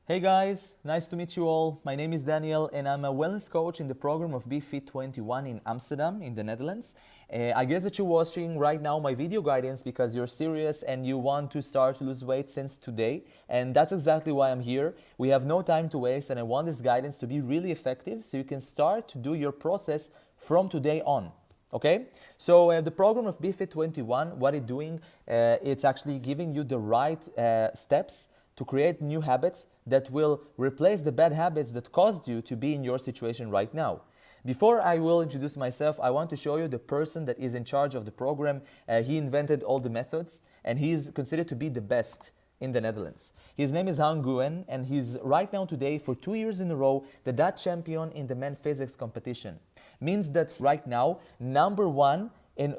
Hey guys, nice to meet you all. My name is Daniel and I'm a wellness coach in the program of BeFit 21 in Amsterdam in the Netherlands. I guess that you're watching right now my video guidance because you're serious and you want to start to lose weight since today, and that's exactly why I'm here. We have no time to waste and I want this guidance to be really effective so you can start to do your process from today on. Okay, so the program of BeFit 21, what it's doing, it's actually giving you the right steps to create new habits that will replace the bad habits that caused you to be in your situation right now. Before I will introduce myself, I want to show you the person that is in charge of the program. He invented all the methods and he is considered to be the best in the Netherlands. His name is Han Nguyen and he's right now today for 2 years in a row the Dutch champion in the men physics competition. Means that right now number one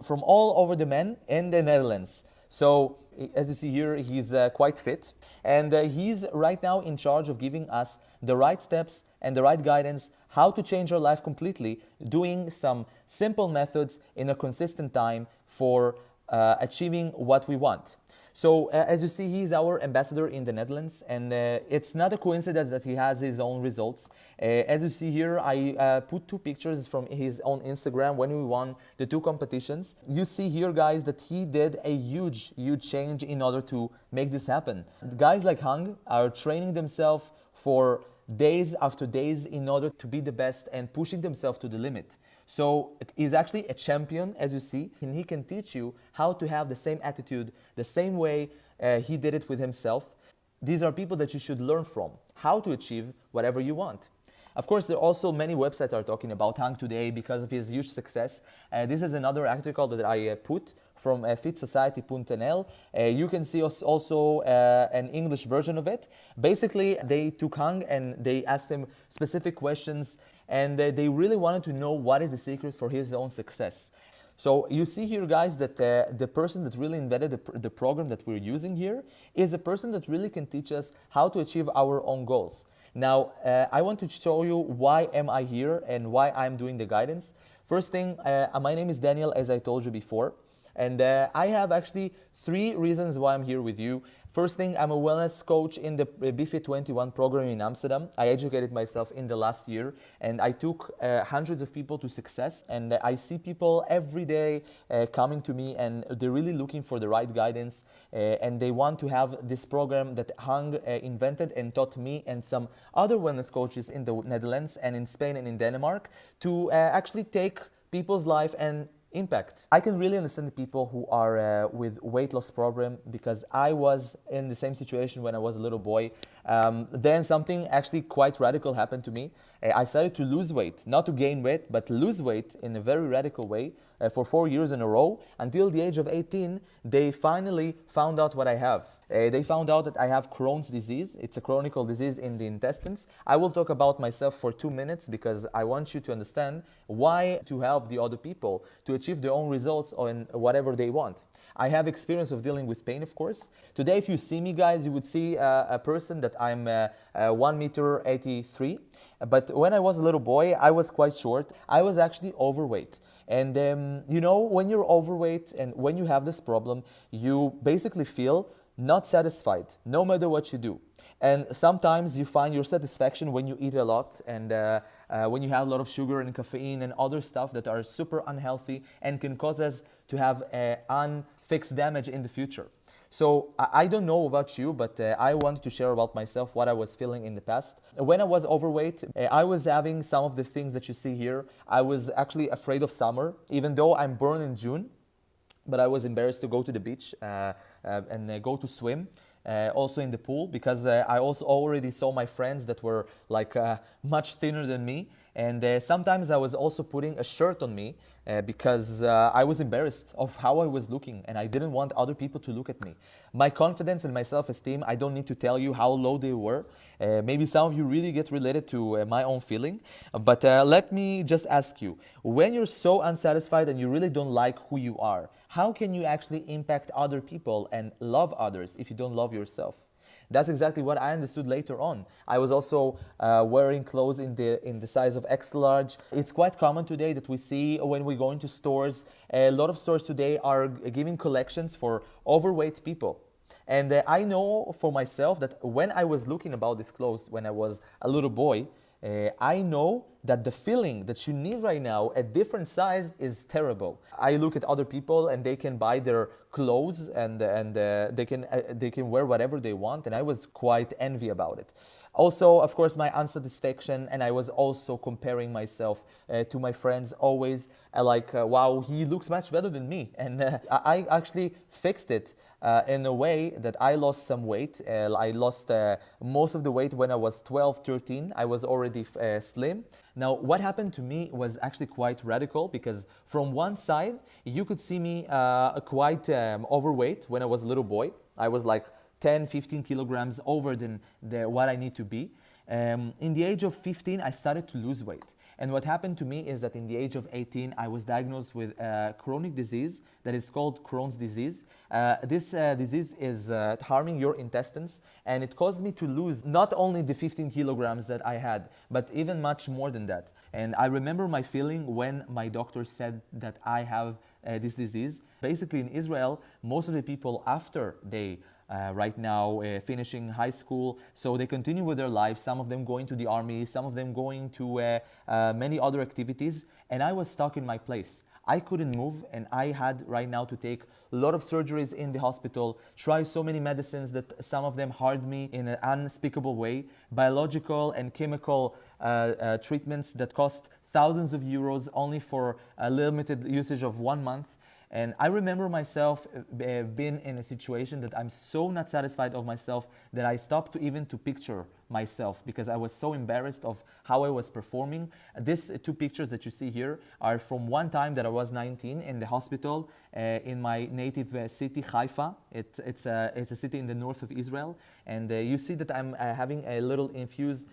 from all over the men in the Netherlands. So as you see here, he's quite fit and he's right now in charge of giving us the right steps and the right guidance how to change our life completely, doing some simple methods in a consistent time for achieving what we want. So as you see, he's our ambassador in the Netherlands and it's not a coincidence that he has his own results. As you see here, I put 2 pictures from his own Instagram when we won the 2 competitions. You see here, guys, that he did a huge change in order to make this happen. Guys like Hang are training themselves for days after days in order to be the best and pushing themselves to the limit. So he's actually a champion, as you see, and he can teach you how to have the same attitude, the same way he did it with himself. These are people that you should learn from, how to achieve whatever you want. Of course, there are also many websites are talking about Hang today because of his huge success. This is another article that I put from fitsociety.nl. You can see also an English version of it. Basically, they took Hang and they asked him specific questions and they really wanted to know what is the secret for his own success. So you see here, guys, that the person that really invented the program that we're using here is a person that really can teach us how to achieve our own goals. Now, I want to show you why am I here and why I'm doing the guidance. First thing, my name is Daniel, as I told you before, and I have actually 3 reasons why I'm here with you. First thing, I'm a wellness coach in the BeFit 21 program in Amsterdam. I educated myself in the last year and I took hundreds of people to success, and I see people every day coming to me and they're really looking for the right guidance and they want to have this program that Hang invented and taught me and some other wellness coaches in the Netherlands and in Spain and in Denmark to actually take people's life and impact. I can really understand the people who are with weight loss program because I was in the same situation when I was a little boy. Then something actually quite radical happened to me. I started to lose weight, not to gain weight, but lose weight in a very radical way for 4 years in a row. Until the age of 18, they finally found out what I have. They found out that I have Crohn's disease. It's a chronic disease in the intestines. I will talk about myself for 2 minutes because I want you to understand why to help the other people to achieve their own results on whatever they want. I have experience of dealing with pain, of course. Today, if you see me, guys, you would see a person that I'm 1.83 meters. But when I was a little boy, I was quite short. I was actually overweight. And you know, when you're overweight and when you have this problem, you basically feel not satisfied, no matter what you do. And sometimes you find your satisfaction when you eat a lot and when you have a lot of sugar and caffeine and other stuff that are super unhealthy and can cause us to have unfixed damage in the future. So I don't know about you, but I wanted to share about myself what I was feeling in the past. When I was overweight, I was having some of the things that you see here. I was actually afraid of summer, even though I'm born in June. But I was embarrassed to go to the beach and go to swim, also in the pool, because I also already saw my friends that were like much thinner than me. And sometimes I was also putting a shirt on me because I was embarrassed of how I was looking and I didn't want other people to look at me. My confidence and my self-esteem, I don't need to tell you how low they were. Maybe some of you really get related to my own feeling. But let me just ask you, when you're so unsatisfied and you really don't like who you are, how can you actually impact other people and love others if you don't love yourself? That's exactly what I understood later on. I was also wearing clothes in the size of extra large. It's quite common today that we see when we go into stores. A lot of stores today are giving collections for overweight people. And I know for myself that when I was looking about these clothes when I was a little boy, I know that the feeling that you need right now at different size is terrible. I look at other people and they can buy their clothes and they can wear whatever they want, and I was quite envy about it. Also, of course, my unsatisfaction, and I was also comparing myself to my friends always, wow, he looks much better than me. And I actually fixed it in a way that I lost some weight. I lost most of the weight when I was 12, 13. I was already slim. Now, what happened to me was actually quite radical, because from one side, you could see me quite overweight when I was a little boy. I was like 10, 15 kilograms over than what I need to be. In the age of 15, I started to lose weight. And what happened to me is that in the age of 18, I was diagnosed with a chronic disease that is called Crohn's disease. This disease is harming your intestines, and it caused me to lose not only the 15 kilograms that I had, but even much more than that. And I remember my feeling when my doctor said that I have this disease. Basically, in Israel, most of the people, after they right now finishing high school, so they continue with their life, some of them going to the army, some of them going to many other activities, and I was stuck in my place. I couldn't move, and I had right now to take a lot of surgeries in the hospital, try so many medicines that some of them harmed me in an unspeakable way, biological and chemical treatments that cost thousands of euros only for a limited usage of 1 month. And I remember myself being in a situation that I'm so not satisfied of myself that I stopped to picture myself, because I was so embarrassed of how I was performing. These two pictures that you see here are from one time that I was 19 in the hospital in my native city, Haifa. It's a city in the north of Israel. And you see that I'm having a little infuse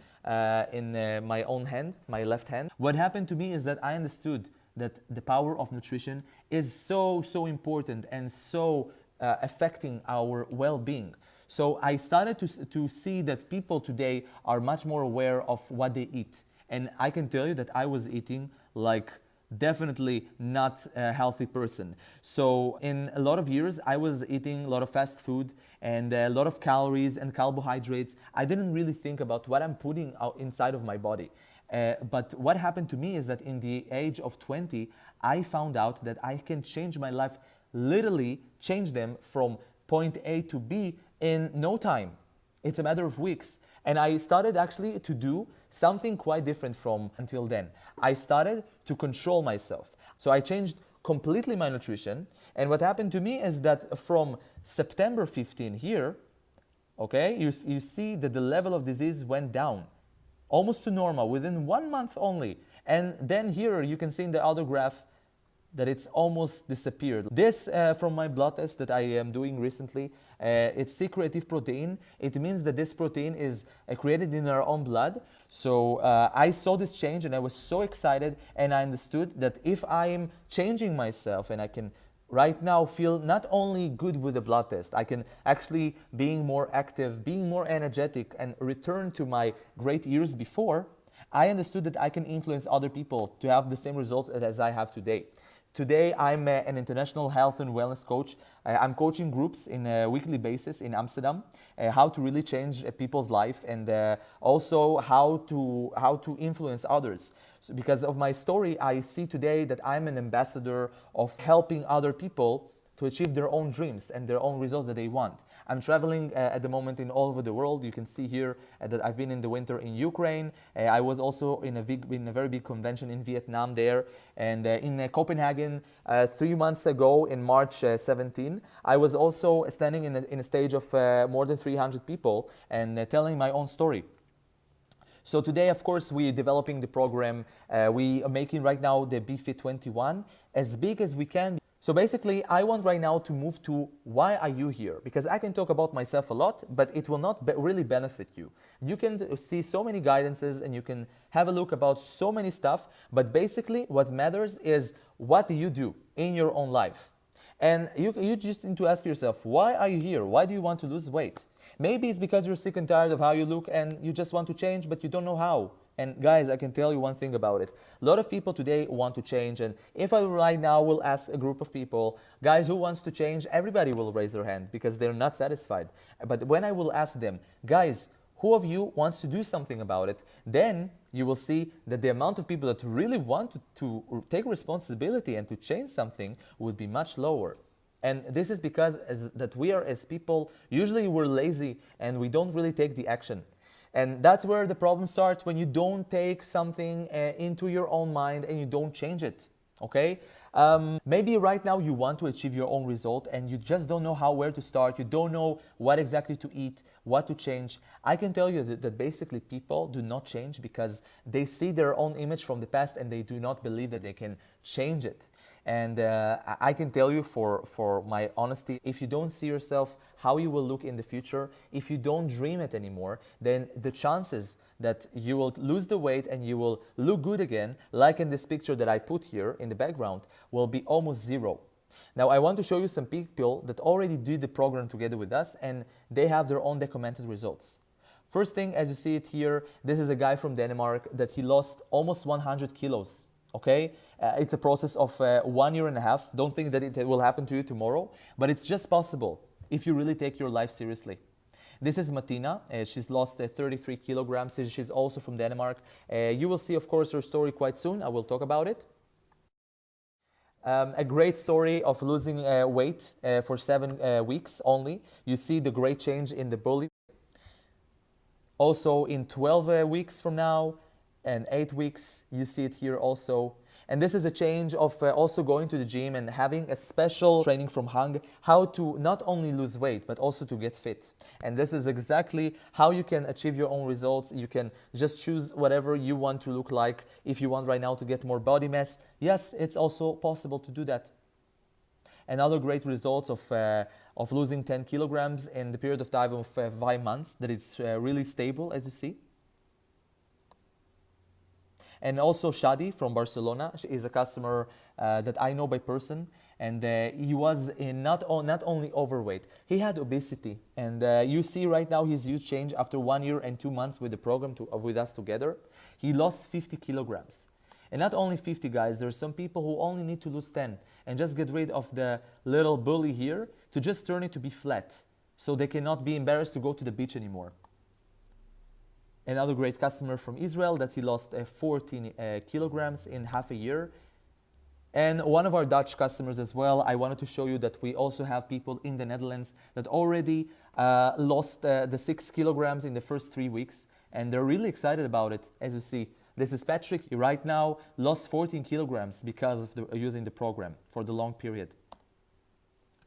in my own hand, my left hand. What happened to me is that I understood that the power of nutrition is so important and so affecting our well-being. So I started to see that people today are much more aware of what they eat. And I can tell you that I was eating like definitely not a healthy person. So in a lot of years, I was eating a lot of fast food and a lot of calories and carbohydrates. I didn't really think about what I'm putting out inside of my body. But what happened to me is that in the age of 20, I found out that I can change my life, literally change them from point A to B in no time. It's a matter of weeks. And I started actually to do something quite different from until then. I started to control myself. So I changed completely my nutrition. And what happened to me is that from September 15 here, okay, you see that the level of disease went down almost to normal within 1 month only. And then here you can see in the other graph that it's almost disappeared. This from my blood test that I am doing recently, it's C-reactive protein. It means that this protein is created in our own blood. So I saw this change and I was so excited, and I understood that if I am changing myself and I can right now feel not only good with the blood test, I can actually being more active, being more energetic, and return to my great years before, I understood that I can influence other people to have the same results as I have today. Today, I'm an international health and wellness coach. I'm coaching groups in a weekly basis in Amsterdam, how to really change people's life, and also how to influence others. So because of my story, I see today that I'm an ambassador of helping other people to achieve their own dreams and their own results that they want. I'm traveling at the moment in all over the world. You can see here that I've been in the winter in Ukraine. I was also in a very big convention in Vietnam there. And in Copenhagen 3 months ago in March 17, I was also standing in a stage of more than 300 people and telling my own story. So today, of course, we're developing the program. We are making right now the BeFit 21 as big as we can. So basically, I want right now to move to why are you here? Because I can talk about myself a lot, but it will not really benefit you. You can see so many guidances and you can have a look about so many stuff, but basically what matters is what do you do in your own life? And you just need to ask yourself, why are you here? Why do you want to lose weight? Maybe it's because you're sick and tired of how you look and you just want to change, but you don't know how. And guys, I can tell you one thing about it. A lot of people today want to change, and if I right now will ask a group of people, guys, who wants to change, everybody will raise their hand because they're not satisfied. But when I will ask them, guys, who of you wants to do something about it, then you will see that the amount of people that really want to take responsibility and to change something would be much lower. And this is because that we are, as people, usually we're lazy and we don't really take the action. And that's where the problem starts, when you don't take something into your own mind and you don't change it, okay? Maybe right now you want to achieve your own result and you just don't know where to start. You don't know what exactly to eat, what to change. I can tell you that basically people do not change because they see their own image from the past and they do not believe that they can change it. And I can tell you for my honesty, if you don't see yourself how you will look in the future, if you don't dream it anymore, then the chances that you will lose the weight and you will look good again, like in this picture that I put here in the background, will be almost zero. Now I want to show you some people that already did the program together with us and they have their own documented results. First thing, as you see it here, this is a guy from Denmark that he lost almost 100 kilos. Okay, it's a process of 1 year and a half. Don't think that it will happen to you tomorrow, but it's just possible if you really take your life seriously. This is Martina. She's lost 33 kilograms. She's also from Denmark. You will see, of course, her story quite soon. I will talk about it. A great story of losing weight for 7 weeks only. You see the great change in the belly. Also in 12 weeks from now, and 8 weeks, you see it here also. And this is a change of also going to the gym and having a special training from Hung, how to not only lose weight, but also to get fit. And this is exactly how you can achieve your own results. You can just choose whatever you want to look like. If you want right now to get more body mass, yes, it's also possible to do that. Another great result of losing 10 kilograms in the period of time of 5 months, that it's really stable, as you see. And also Shadi from Barcelona. She is a customer that I know by person, and he was not only overweight, he had obesity. And you see right now his huge change after 1 year and 2 months with the program with us together. He lost 50 kilograms. And not only 50, guys, there's some people who only need to lose 10 and just get rid of the little bully here to just turn it to be flat, so they cannot be embarrassed to go to the beach anymore. Another great customer from Israel that he lost 14 kilograms in half a year. And one of our Dutch customers as well. I wanted to show you that we also have people in the Netherlands that already lost the 6 kilograms in the first 3 weeks. And they're really excited about it, as you see. This is Patrick. He right now lost 14 kilograms because of using the program for the long period.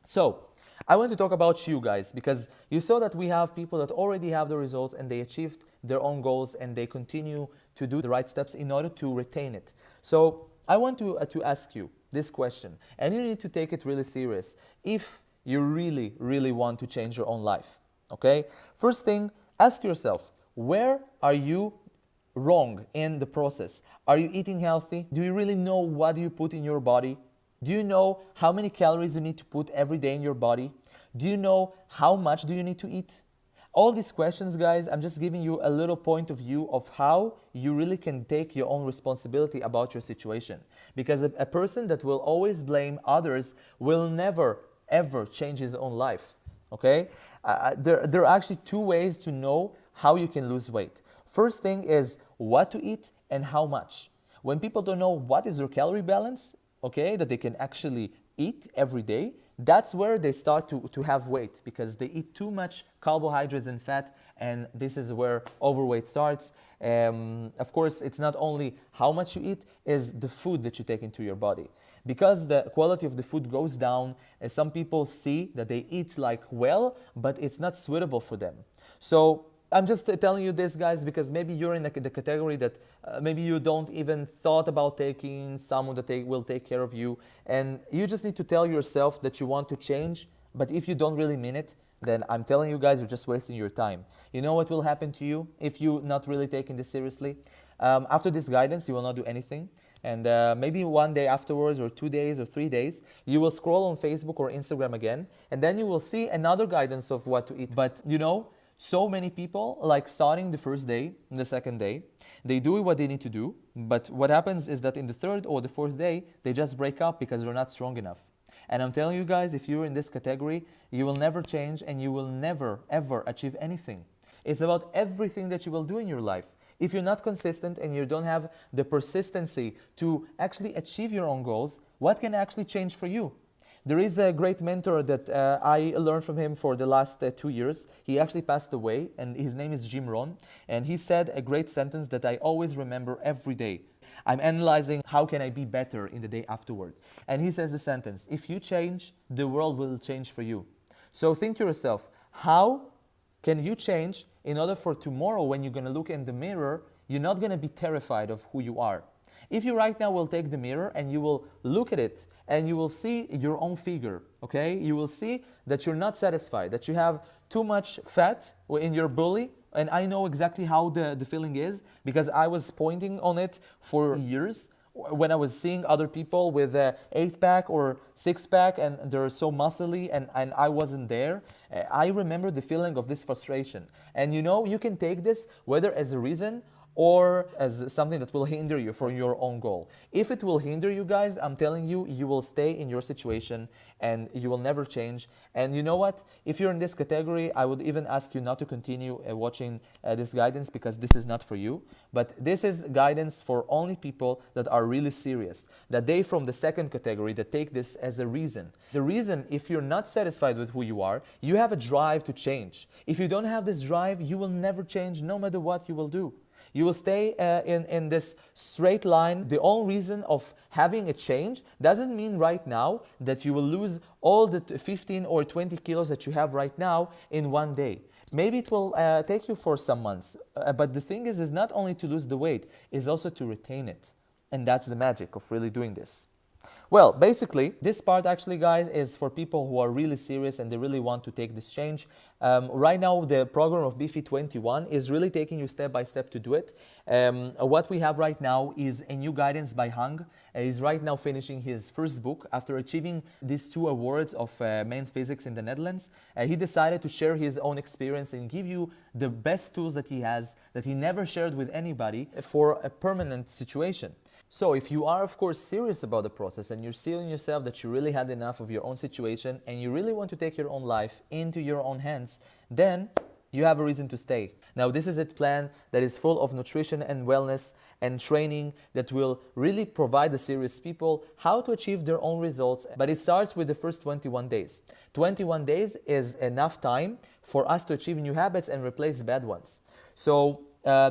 So, I want to talk about you guys, because you saw that we have people that already have the results and they achieved their own goals and they continue to do the right steps in order to retain it. So I want to ask you this question, and you need to take it really serious if you really, really want to change your own life, okay? First thing, ask yourself, where are you wrong in the process? Are you eating healthy? Do you really know what you put in your body? Do you know how many calories you need to put every day in your body? Do you know how much do you need to eat? All these questions, guys, I'm just giving you a little point of view of how you really can take your own responsibility about your situation. Because a person that will always blame others will never, ever change his own life, okay? There are actually 2 ways to know how you can lose weight. First thing is what to eat and how much. When people don't know what is their calorie balance, okay, that they can actually eat every day, that's where they start to have weight, because they eat too much carbohydrates and fat, and this is where overweight starts. Of course, it's not only how much you eat, is the food that you take into your body. Because the quality of the food goes down, some people see that they eat like well, but it's not suitable for them. So I'm just telling you this, guys, because maybe you're in the category that maybe you don't even thought about taking someone that will take care of you, and you just need to tell yourself that you want to change. But if you don't really mean it, then I'm telling you guys, you're just wasting your time. You know what will happen to you if you're not really taking this seriously? After this guidance, you will not do anything. And maybe one day afterwards, or 2 days or 3 days, you will scroll on Facebook or Instagram again, and then you will see another guidance of what to eat. But you know, So many people, like starting the first day, the second day, they do what they need to do, but what happens is that in the third or the fourth day, they just break up because they're not strong enough. And I'm telling you guys, if you're in this category, you will never change and you will never, ever achieve anything. It's about everything that you will do in your life. If you're not consistent and you don't have the persistency to actually achieve your own goals, what can actually change for you? There is a great mentor that I learned from him for the last 2 years. He actually passed away, and his name is Jim Rohn. And he said a great sentence that I always remember every day. I'm analyzing how can I be better in the day afterward. And he says the sentence, if you change, the world will change for you. So think to yourself, how can you change in order for tomorrow when you're going to look in the mirror, you're not going to be terrified of who you are. If you right now will take the mirror and you will look at it and you will see your own figure, okay? You will see that you're not satisfied, that you have too much fat in your belly. And I know exactly how the feeling is because I was pointing on it for years when I was seeing other people with a 8-pack or 6-pack and they're so muscly and I wasn't there. I remember the feeling of this frustration. And you know, you can take this whether as a reason or as something that will hinder you from your own goal. If it will hinder you guys, I'm telling you, you will stay in your situation and you will never change. And you know what? If you're in this category, I would even ask you not to continue watching this guidance because this is not for you. But this is guidance for only people that are really serious, that they from the second category that take this as a reason. The reason, if you're not satisfied with who you are, you have a drive to change. If you don't have this drive, you will never change no matter what you will do. You will stay in this straight line. The only reason of having a change doesn't mean right now that you will lose all the 15 or 20 kilos that you have right now in one day. Maybe it will take you for some months. But the thing is not only to lose the weight, is also to retain it. And that's the magic of really doing this. Well, basically, this part actually, guys, is for people who are really serious and they really want to take this change. Right now, the program of BeFit21 is really taking you step by step to do it. What we have right now is a new guidance by Hang. He's right now finishing his first book after achieving these 2 awards of main physics in the Netherlands. He decided to share his own experience and give you the best tools that he has that he never shared with anybody for a permanent situation. So if you are, of course, serious about the process and you're seeing yourself that you really had enough of your own situation and you really want to take your own life into your own hands, then you have a reason to stay. Now, this is a plan that is full of nutrition and wellness and training that will really provide the serious people how to achieve their own results. But it starts with the first 21 days. 21 days is enough time for us to achieve new habits and replace bad ones. So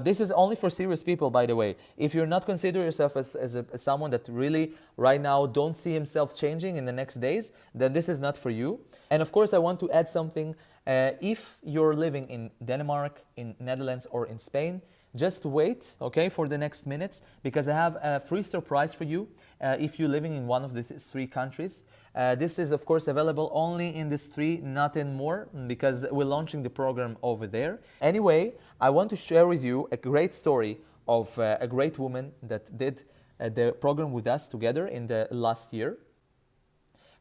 this is only for serious people, by the way. If you're not consider yourself as someone that really right now don't see himself changing in the next days, then this is not for you. And of course, I want to add something. If you're living in Denmark, in Netherlands, or in Spain, just wait, okay, for the next minutes because I have a free surprise for you if you're living in one of these 3 countries. This is, of course, available only in these 3, not in more, because we're launching the program over there. Anyway, I want to share with you a great story of a great woman that did the program with us together in the last year.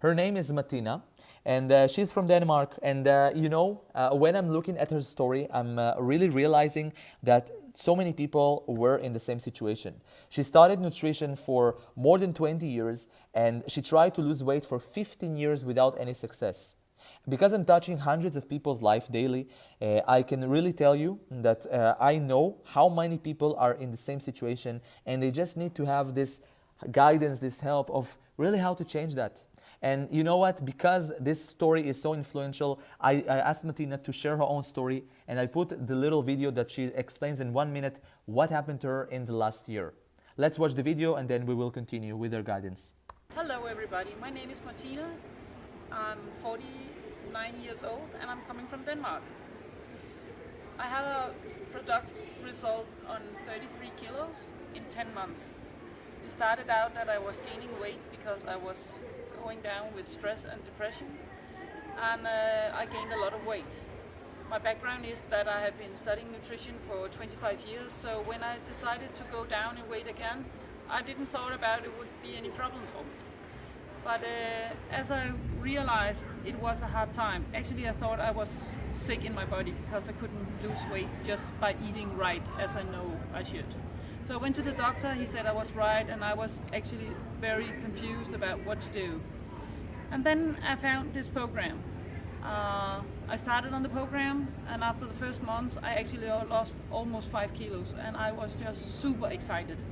Her name is Martina, and she's from Denmark. And you know, when I'm looking at her story, I'm really realizing that so many people were in the same situation. She started nutrition for more than 20 years, and she tried to lose weight for 15 years without any success. Because I'm touching hundreds of people's life daily, I can really tell you that I know how many people are in the same situation, and they just need to have this guidance, this help of really how to change that. And you know what? Because this story is so influential, I asked Martina to share her own story, and I put the little video that she explains in 1 minute what happened to her in the last year. Let's watch the video and then we will continue with her guidance. Hello everybody, my name is Martina. I'm 49 years old and I'm coming from Denmark. I had a product result on 33 kilos in 10 months. It started out that I was gaining weight because I was going down with stress and depression, and I gained a lot of weight. My background is that I have been studying nutrition for 25 years, so when I decided to go down in weight again, I didn't thought about it would be any problem for me. But as I realized it was a hard time, actually I thought I was sick in my body because I couldn't lose weight just by eating right as I know I should. So I went to the doctor, he said I was right, and I was actually very confused about what to do. And then I found this program. I started on the program, and after the first month I actually lost almost 5 kilos, and I was just super excited.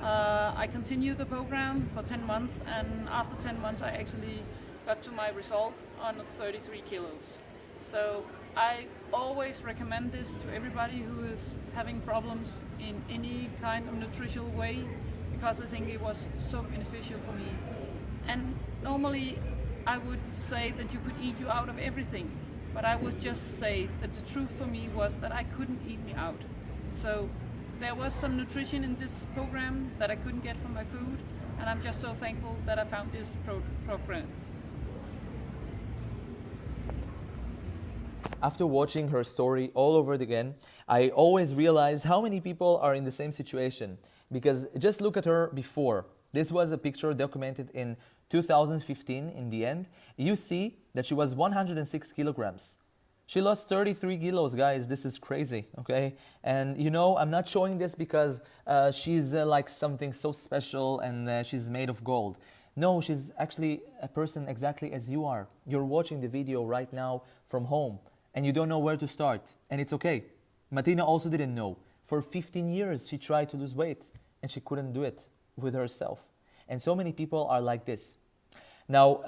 I continued the program for 10 months, and after 10 months I actually got to my result on 33 kilos. So I always recommend this to everybody who is having problems in any kind of nutritional way, because I think it was so beneficial for me. And normally I would say that you could eat you out of everything, but I would just say that the truth for me was that I couldn't eat me out. So there was some nutrition in this program that I couldn't get from my food, and I'm just so thankful that I found this program. After watching her story all over again, I always realize how many people are in the same situation. Because just look at her before. This was a picture documented in 2015 in the end. You see that she was 106 kilograms. She lost 33 kilos, guys. This is crazy, okay? And you know, I'm not showing this because she's like something so special and she's made of gold. No, she's actually a person exactly as you are. You're watching the video right now from home and you don't know where to start. And it's okay. Martina also didn't know. For 15 years, she tried to lose weight and she couldn't do it with herself. And so many people are like this. Now,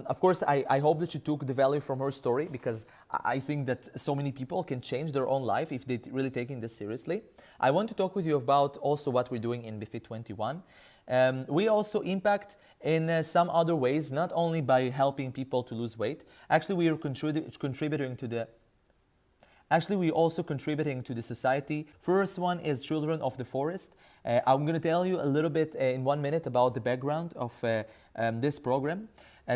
of course, I hope that you took the value from her story, because I think that so many people can change their own life if they really taking this seriously. I want to talk with you about also what we're doing in BeFit 21. We also impact in some other ways, not only by helping people to lose weight. Actually, we are contributing to the we're also contributing to the society. First one is Children of the Forest. I'm going to tell you a little bit in 1 minute about the background of this program.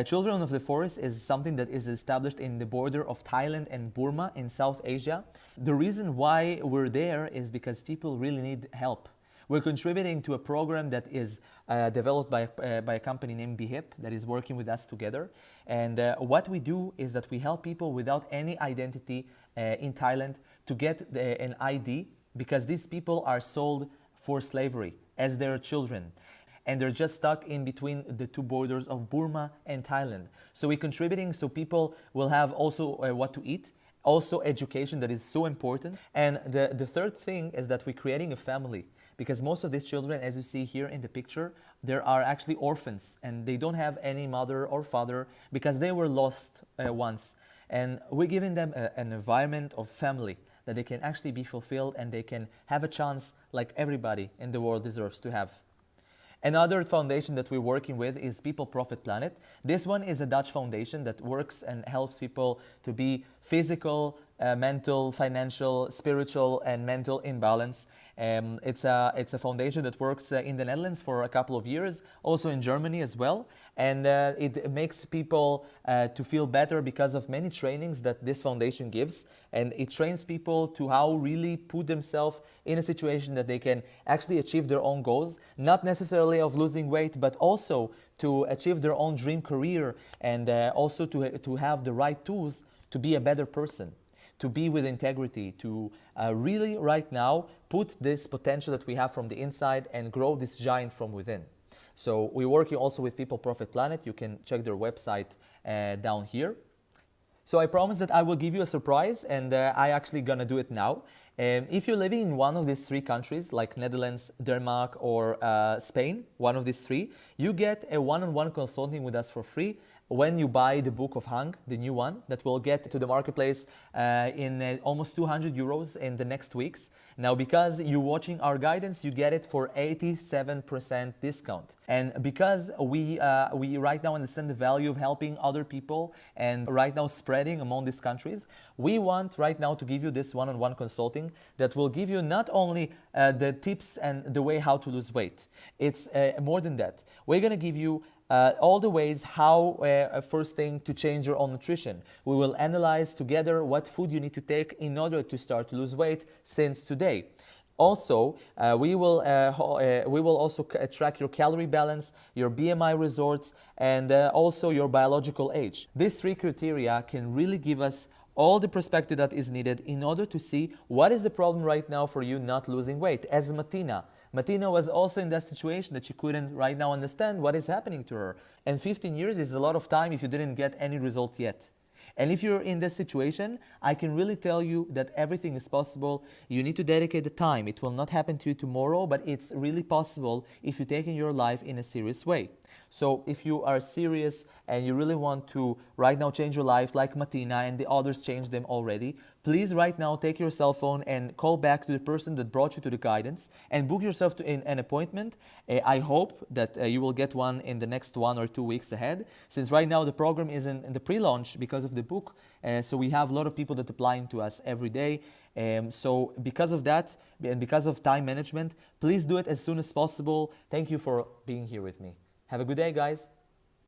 Children of the Forest is something that is established in the border of Thailand and Burma in South Asia. The reason why we're there is because people really need help. We're contributing to a program that is developed by a company named BeHip that is working with us together. And what we do is that we help people without any identity in Thailand to get an ID, because these people are sold for slavery as their children. And they're just stuck in between the two borders of Burma and Thailand. So we're contributing so people will have also what to eat, also education that is so important. And the third thing is that we're creating a family, because most of these children, as you see here in the picture, there are actually orphans and they don't have any mother or father because they were lost once. And we're giving them an environment of family that they can actually be fulfilled and they can have a chance like everybody in the world deserves to have. Another foundation that we're working with is People Profit Planet. This one is a Dutch foundation that works and helps people to be physical, mental, financial, spiritual, and mental in balance. It's a foundation that works in the Netherlands for a couple of years, also in Germany as well. And it makes people to feel better because of many trainings that this foundation gives. And it trains people to how really put themselves in a situation that they can actually achieve their own goals, not necessarily of losing weight, but also to achieve their own dream career, and also to have the right tools to be a better person, to be with integrity, to really right now put this potential that we have from the inside and grow this giant from within. So we're working also with People Profit Planet. You can check their website down here. So I promise that I will give you a surprise, and I actually gonna do it now. If you're living in one of these three countries, like Netherlands, Denmark, or Spain, one of these three, you get a one-on-one consulting with us for free when you buy the book of Hang, the new one, that will get to the marketplace in almost 200 euros in the next weeks. Now, because you're watching our guidance, you get it for 87% discount. And because we right now understand the value of helping other people and right now spreading among these countries, we want right now to give you this one-on-one consulting that will give you not only the tips and the way how to lose weight. It's more than that. We're going to give you all the ways how first thing to change your own nutrition. We will analyze together what food you need to take in order to start to lose weight since today. Also, we will also track your calorie balance, your BMI results, and also your biological age. These three criteria can really give us all the perspective that is needed in order to see what is the problem right now for you not losing weight. As Martina was also in that situation that she couldn't right now understand what is happening to her. And 15 years is a lot of time if you didn't get any result yet. And if you're in this situation, I can really tell you that everything is possible. You need to dedicate the time. It will not happen to you tomorrow, but it's really possible if you take in your life in a serious way. So if you are serious and you really want to right now change your life like Martina and the others changed them already, please right now take your cell phone and call back to the person that brought you to the guidance and book yourself in an appointment. I hope that you will get one in the next 1 or 2 weeks ahead, since right now the program is in the pre-launch because of the book. So we have a lot of people that applying to us every day. So because of that and because of time management, please do it as soon as possible. Thank you for being here with me. Have a good day, guys.